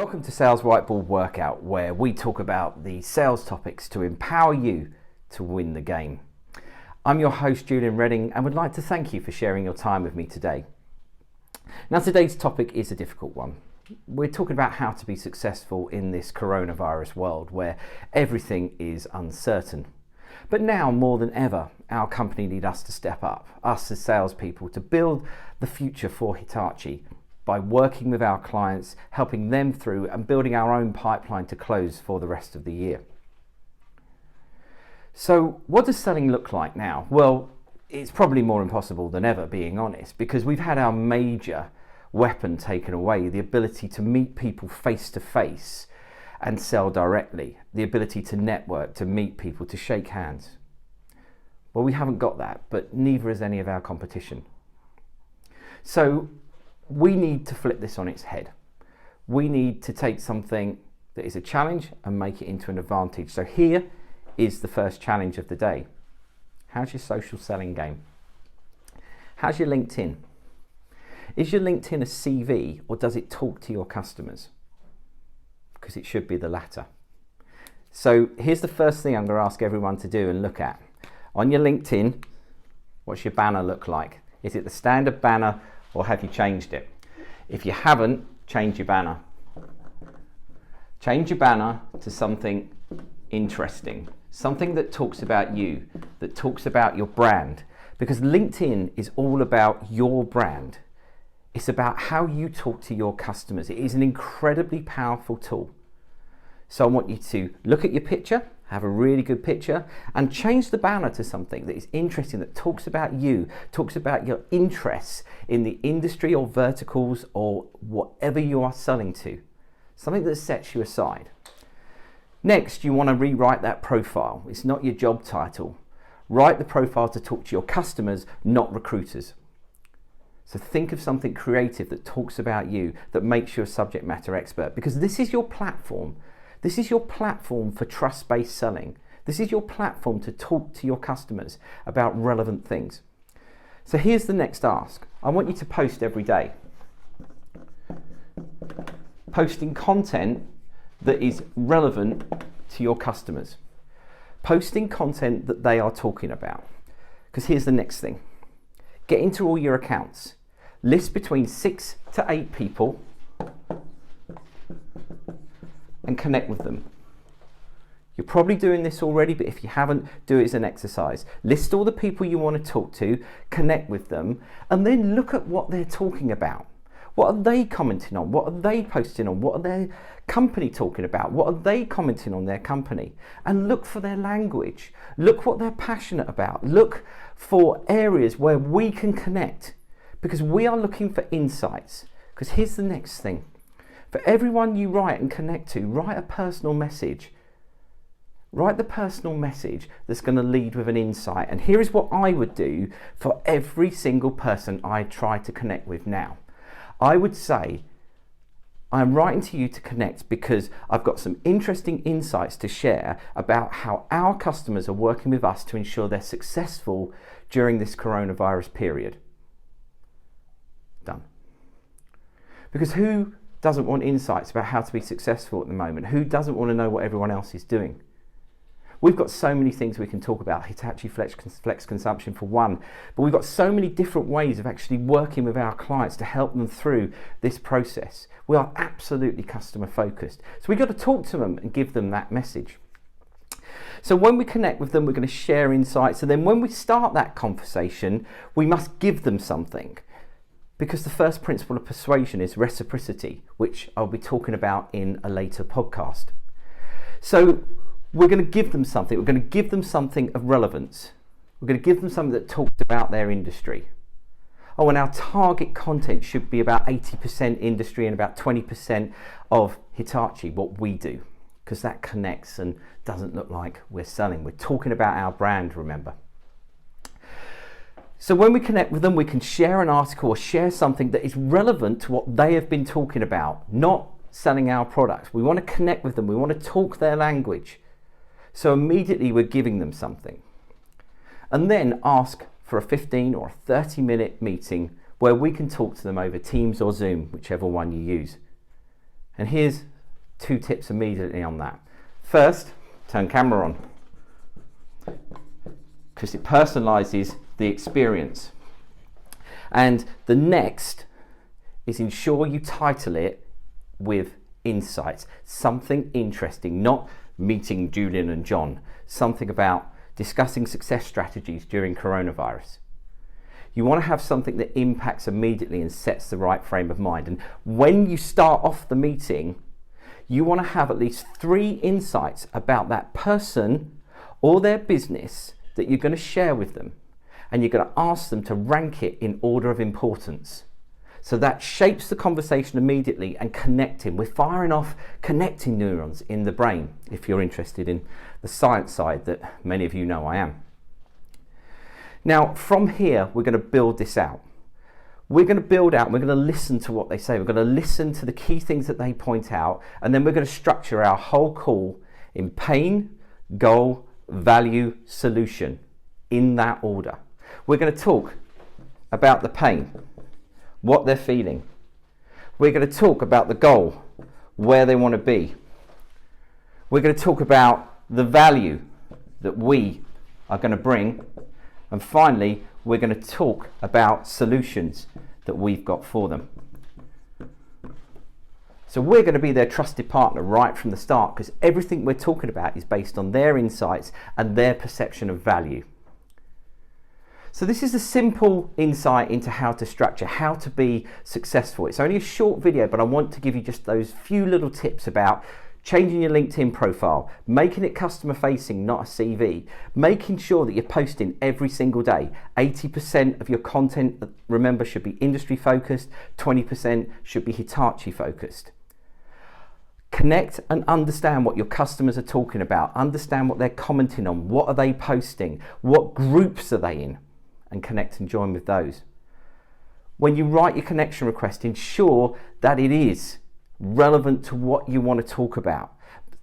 Welcome to Sales Whiteboard Workout, where we talk about the sales topics to empower you to win the game. I'm your host, Julian Redding, and would like to thank you for sharing your time with me today. Now, today's topic is a difficult one. We're talking about how to be successful in this coronavirus world where everything is uncertain. But now, more than ever, our company need us to step up, us as salespeople, to build the future for Hitachi by working with our clients, helping them through and building our own pipeline to close for the rest of the year. So what does selling look like now? Well, it's probably more impossible than ever, being honest, because we've had our major weapon taken away, the ability to meet people face to face and sell directly, the ability to network, to meet people, to shake hands. Well, we haven't got that, but neither has any of our competition. So we need to flip this on its head. We need to take something that is a challenge and make it into an advantage. So here is the first challenge of the day. How's your social selling game? How's your LinkedIn? Is your LinkedIn a CV or does it talk to your customers? Because it should be the latter. So here's the first thing I'm going to ask everyone to do and look at. On your LinkedIn, what's your banner look like? Is it the standard banner or have you changed it? If you haven't, change your banner. Change your banner to something interesting, something that talks about you, that talks about your brand, because LinkedIn is all about your brand. It's about how you talk to your customers. It is an incredibly powerful tool. So I want you to look at your picture, have a really good picture, and change the banner to something that is interesting, that talks about you, talks about your interests in the industry or verticals or whatever you are selling to. Something that sets you aside. Next, you want to rewrite that profile. It's not your job title. Write the profile to talk to your customers, not recruiters. So think of something creative that talks about you, that makes you a subject matter expert, because this is your platform. This is your platform for trust-based selling. This is your platform to talk to your customers about relevant things. So here's the next ask. I want you to post every day. Posting content that is relevant to your customers. Posting content that they are talking about. Because here's the next thing. Get into all your accounts. List between 6 to 8 people and connect with them. You're probably doing this already, but if you haven't, do it as an exercise. List all the people you want to talk to, connect with them, and then look at what they're talking about. What are they commenting on? What are they posting on? What are their company talking about? What are they commenting on their company? And look for their language. Look what they're passionate about. Look for areas where we can connect, because we are looking for insights. Because here's the next thing. For everyone you write and connect to, write a personal message. Write the personal message that's going to lead with an insight. And here is what I would do for every single person I try to connect with now. I would say, I'm writing to you to connect because I've got some interesting insights to share about how our customers are working with us to ensure they're successful during this coronavirus period. Done. Because who doesn't want insights about how to be successful at the moment? Who doesn't want to know what everyone else is doing? We've got so many things we can talk about. Hitachi Flex Consumption for one, but we've got so many different ways of actually working with our clients to help them through this process. We are absolutely customer focused. So we've got to talk to them and give them that message. So when we connect with them, we're going to share insights. And then when we start that conversation, we must give them something. Because the first principle of persuasion is reciprocity, which I'll be talking about in a later podcast. So we're going to give them something. We're going to give them something of relevance. We're going to give them something that talks about their industry. Oh, and our target content should be about 80% industry and about 20% of Hitachi, what we do, because that connects and doesn't look like we're selling. We're talking about our brand, remember. So when we connect with them, we can share an article or share something that is relevant to what they have been talking about, not selling our products. We want to connect with them. We want to talk their language. So immediately we're giving them something. And then ask for a 15 or a 30-minute meeting where we can talk to them over Teams or Zoom, whichever one you use. And here's 2 tips immediately on that. First, turn camera on, because it personalizes the experience. And the next is ensure you title it with insights, something interesting, not meeting Julian and John, something about discussing success strategies during coronavirus. You want to have something that impacts immediately and sets the right frame of mind. And when you start off the meeting, you want to have at least 3 insights about that person or their business that you're going to share with them. And you're going to ask them to rank it in order of importance. So that shapes the conversation immediately and connecting. We're firing off connecting neurons in the brain, if you're interested in the science side that many of you know I am. Now, from here, we're going to build this out. We're going to build out, we're going to listen to what they say. We're going to listen to the key things that they point out, and then we're going to structure our whole call in pain, goal, value, solution, in that order. We're going to talk about the pain, what they're feeling. We're going to talk about the goal, where they want to be. We're going to talk about the value that we are going to bring. And finally, we're going to talk about solutions that we've got for them. So we're going to be their trusted partner right from the start, because everything we're talking about is based on their insights and their perception of value. So this is a simple insight into how to structure, how to be successful. It's only a short video, but I want to give you just those few little tips about changing your LinkedIn profile, making it customer facing, not a CV, making sure that you're posting every single day. 80% of your content, remember, should be industry focused, 20% should be Hitachi focused. Connect and understand what your customers are talking about, understand what they're commenting on, what are they posting, what groups are they in, and connect and join with those. When you write your connection request, ensure that it is relevant to what you want to talk about.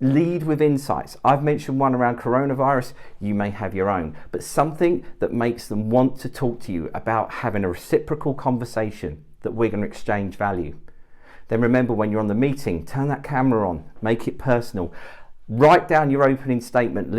Lead with insights. I've mentioned one around coronavirus, you may have your own, but something that makes them want to talk to you about having a reciprocal conversation, that we're going to exchange value. Then remember, when you're on the meeting, turn that camera on, make it personal. Write down your opening statement.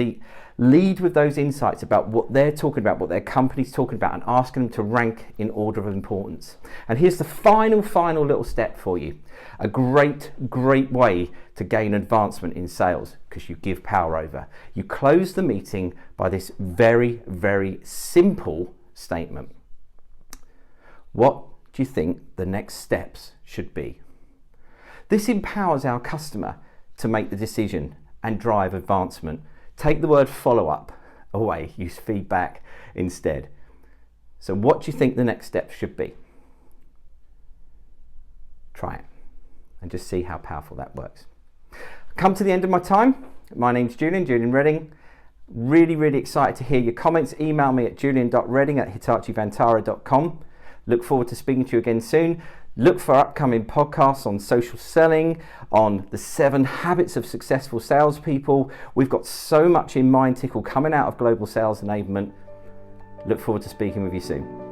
Lead with those insights about what they're talking about, what their company's talking about, and asking them to rank in order of importance. And here's the final little step for you. A great way to gain advancement in sales, because you give power over. You close the meeting by this very simple statement. What do you think the next steps should be? This empowers our customer to make the decision and drive advancement. Take the word follow-up away, use feedback instead. So what do you think the next step should be? Try it and just see how powerful that works. Come to the end of my time. My name's Julian Redding. Really excited to hear your comments. Email me at julian.redding@hitachivantara.com. Look forward to speaking to you again soon. Look for upcoming podcasts on social selling, on the 7 habits of successful salespeople. We've got so much in mind tickle coming out of Global Sales Enablement. Look forward to speaking with you soon.